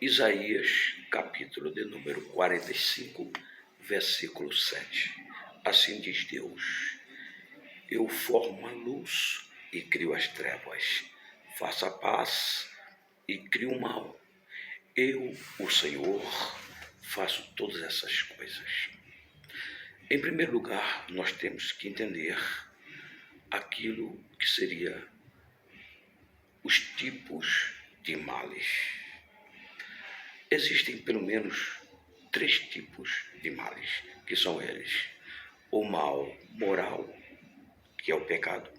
Isaías, capítulo de número 45, versículo 7. Assim diz Deus: eu formo a luz e crio as trevas, faço a paz e crio o mal. Eu, o Senhor, faço todas essas coisas. Em primeiro lugar, nós temos que entender aquilo que seria os tipos de males. Existem pelo menos 3 tipos de males, que são eles: o mal moral, que é o pecado;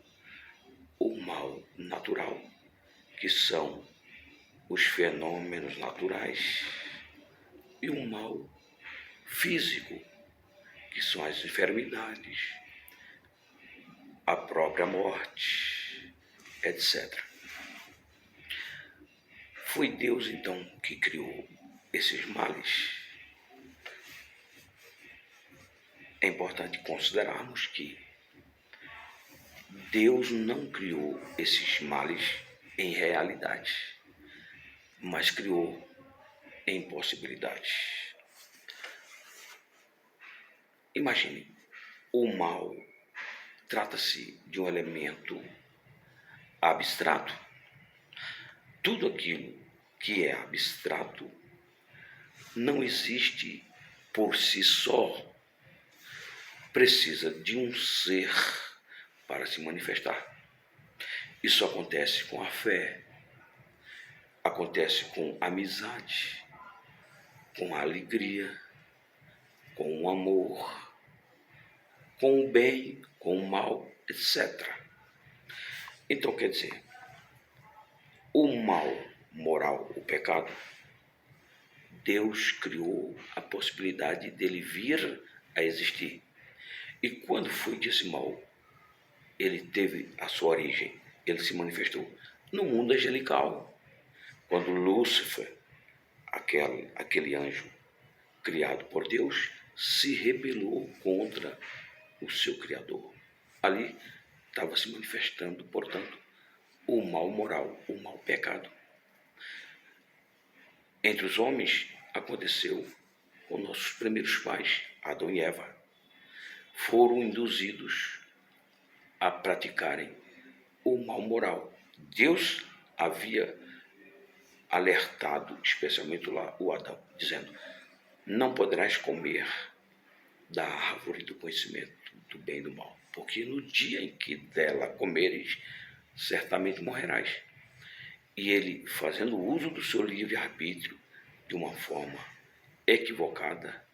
o mal natural, que são os fenômenos naturais; e o mal físico, que são as enfermidades, a própria morte, etc. Foi Deus, então, que criou esses males. É importante considerarmos que Deus não criou esses males em realidade, mas criou em possibilidades. Imagine, o mal trata-se de um elemento abstrato. Tudo aquilo que é abstrato não existe por si só, precisa de um ser para se manifestar. Isso acontece com a fé, acontece com a amizade, com a alegria, com o amor, com o bem, com o mal, etc. Então, quer dizer, o mal moral, o pecado, Deus criou a possibilidade dele vir a existir. E quando foi que esse mal ele teve a sua origem? Ele se manifestou no mundo angelical, quando Lúcifer, aquele anjo criado por Deus, se rebelou contra o seu Criador. Ali estava se manifestando, portanto, o mal moral, o mal pecado. Entre os homens aconteceu com nossos primeiros pais, Adão e Eva. Foram induzidos a praticarem o mal moral. Deus havia alertado, especialmente lá o Adão, dizendo: não poderás comer da árvore do conhecimento do bem e do mal, porque no dia em que dela comeres, certamente morrerás. E ele, fazendo uso do seu livre-arbítrio de uma forma equivocada,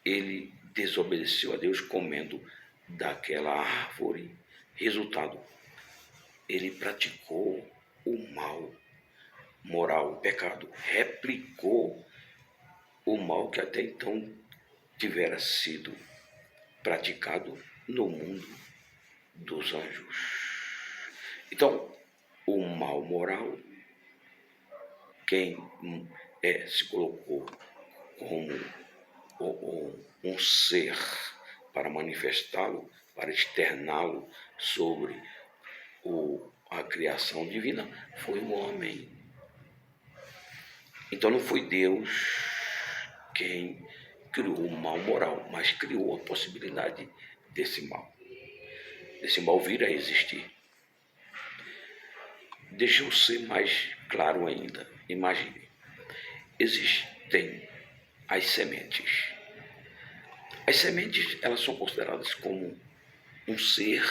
ele desobedeceu a Deus comendo daquela árvore. Resultado, ele praticou o mal moral, o pecado, replicou o mal que até então tivera sido praticado no mundo dos anjos. Então, o mal moral, quem se colocou como um ser para manifestá-lo, para externá-lo sobre a criação divina, foi o homem. Então não foi Deus quem criou o mal moral, mas criou a possibilidade desse mal vir a existir. Deixa eu ser mais claro ainda. Imagine, existem as sementes. As sementes, elas são consideradas como um ser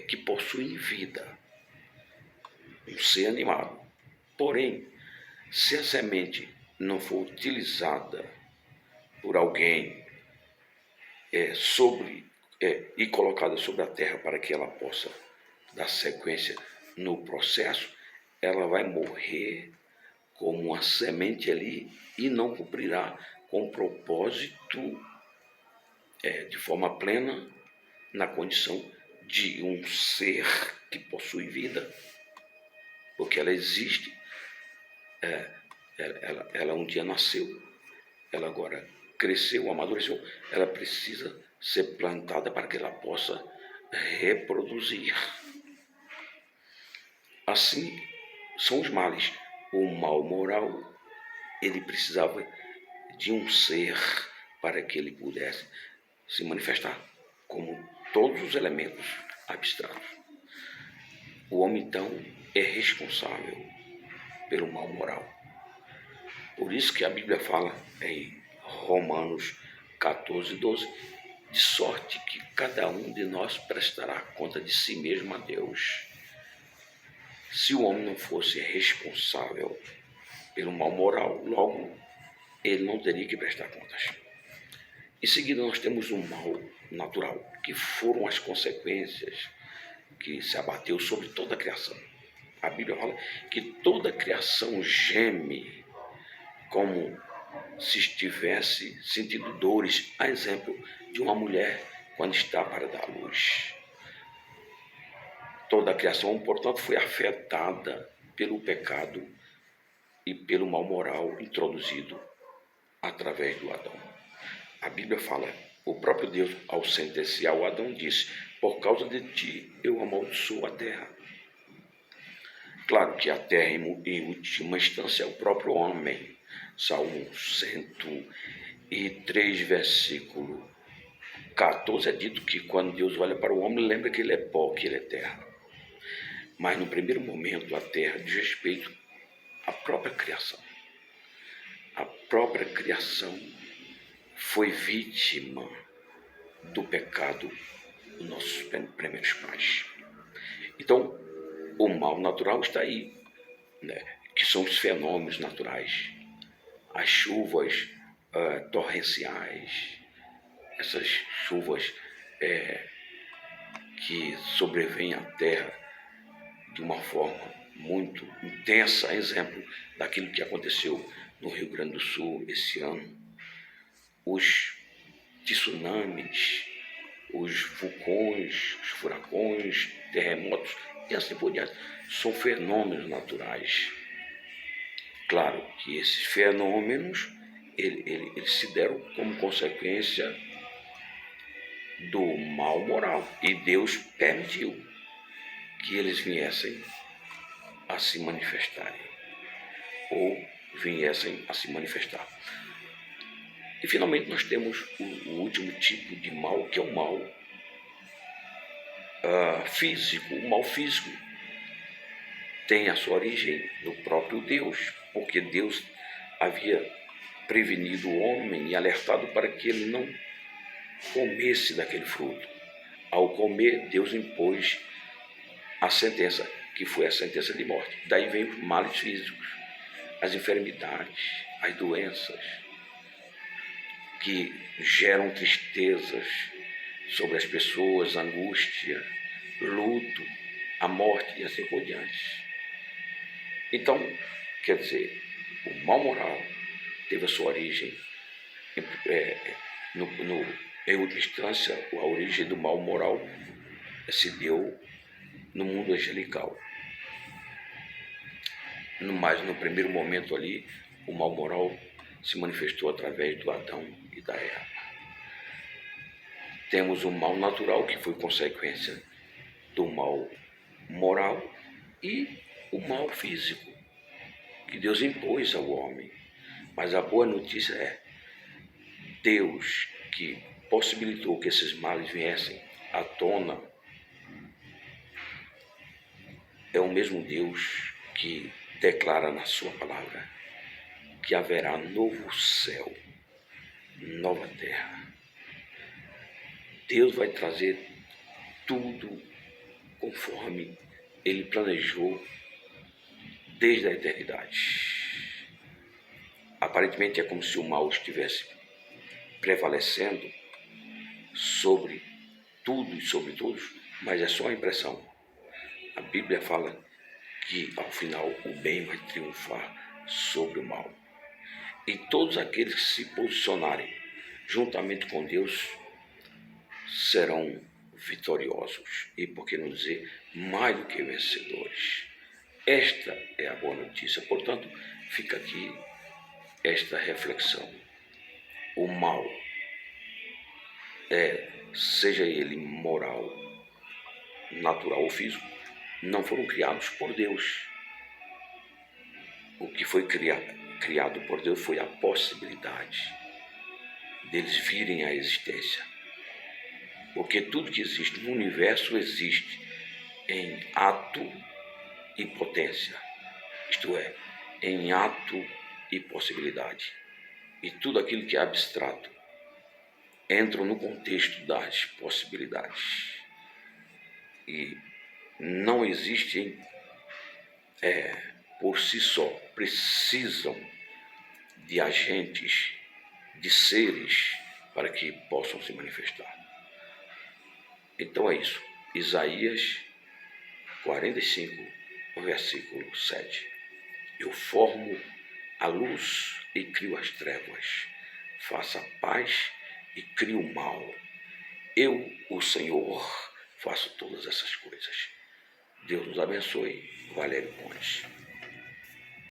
que possui vida, um ser animado. Porém, se a semente não for utilizada por alguém e colocada sobre a terra para que ela possa dar sequência no processo, ela vai morrer como uma semente ali e não cumprirá com o propósito de forma plena na condição de um ser que possui vida, porque ela existe, ela um dia nasceu, ela agora cresceu, amadureceu, ela precisa ser plantada para que ela possa reproduzir. Assim são os males. o mal moral, ele precisava de um ser para que ele pudesse se manifestar, como todos os elementos abstratos. O homem, então, é responsável pelo mal moral. Por isso que a Bíblia fala em Romanos 14:12, de sorte que cada um de nós prestará conta de si mesmo a Deus. Se o homem não fosse responsável pelo mal moral, logo ele não teria que prestar contas. Em seguida, nós temos o mal natural, que foram as consequências que se abateu sobre toda a criação. A Bíblia fala que toda a criação geme como se estivesse sentindo dores, a exemplo de uma mulher quando está para dar luz. Toda a criação, portanto, foi afetada pelo pecado e pelo mal moral introduzido através do Adão. A Bíblia fala, o próprio Deus, ao sentenciar o Adão, disse: por causa de ti eu amaldiçoo a terra. Claro que a terra, em última instância, é o próprio homem. Salmo 103, versículo 14, é dito que quando Deus olha para o homem, lembra que ele é pó, que ele é terra. Mas no primeiro momento, a terra diz respeito à própria criação. A própria criação foi vítima do pecado dos nossos primeiros pais. Então, o mal natural está aí, né? Que são os fenômenos naturais, as chuvas torrenciais, essas chuvas que sobrevêm à terra de uma forma muito intensa, exemplo daquilo que aconteceu no Rio Grande do Sul esse ano. Os tsunamis, os vulcões, os furacões, terremotos e assim por diante, são fenômenos naturais. Claro que esses fenômenos eles se deram como consequência do mal moral, e Deus permitiu que eles viessem a se manifestarem, ou viessem a se manifestar. E finalmente nós temos o último tipo de mal, que é o mal físico. O mal físico tem a sua origem no próprio Deus, porque Deus havia prevenido o homem e alertado para que ele não comesse daquele fruto. Ao comer, Deus impôs a sentença, que foi a sentença de morte. Daí vem os males físicos, as enfermidades, as doenças, que geram tristezas sobre as pessoas, angústia, luto, a morte e assim por diante. Então, quer dizer, o mal moral teve a sua origem, em última instância, a origem do mal moral se deu no mundo angelical. Mas no primeiro momento ali, o mal moral se manifestou através do Adão e da Eva. Temos o mal natural, que foi consequência do mal moral, e o mal físico, que Deus impôs ao homem. Mas a boa notícia é Deus, que possibilitou que esses males viessem à tona, é o mesmo Deus que declara na sua palavra que haverá novo céu, nova terra. Deus vai trazer tudo conforme Ele planejou desde a eternidade. Aparentemente é como se o mal estivesse prevalecendo sobre tudo e sobre todos, mas é só a impressão. A Bíblia fala que ao final o bem vai triunfar sobre o mal. E todos aqueles que se posicionarem juntamente com Deus serão vitoriosos, e por que não dizer, mais do que vencedores. Esta é a boa notícia. Portanto, fica aqui esta reflexão. O mal, seja ele moral, natural ou físico, não foram criados por Deus. que foi criado por Deus foi a possibilidade deles virem à existência. Porque tudo que existe no universo existe em ato e potência, isto é, em ato e possibilidade. E tudo aquilo que é abstrato entra no contexto das possibilidades. E não existem por si só, precisam de agentes, de seres, para que possam se manifestar. Então é isso. Isaías 45, versículo 7. Eu formo a luz e crio as trevas. Faço a paz e crio o mal. Eu, o Senhor, faço todas essas coisas. Deus nos abençoe. Valério Pontes.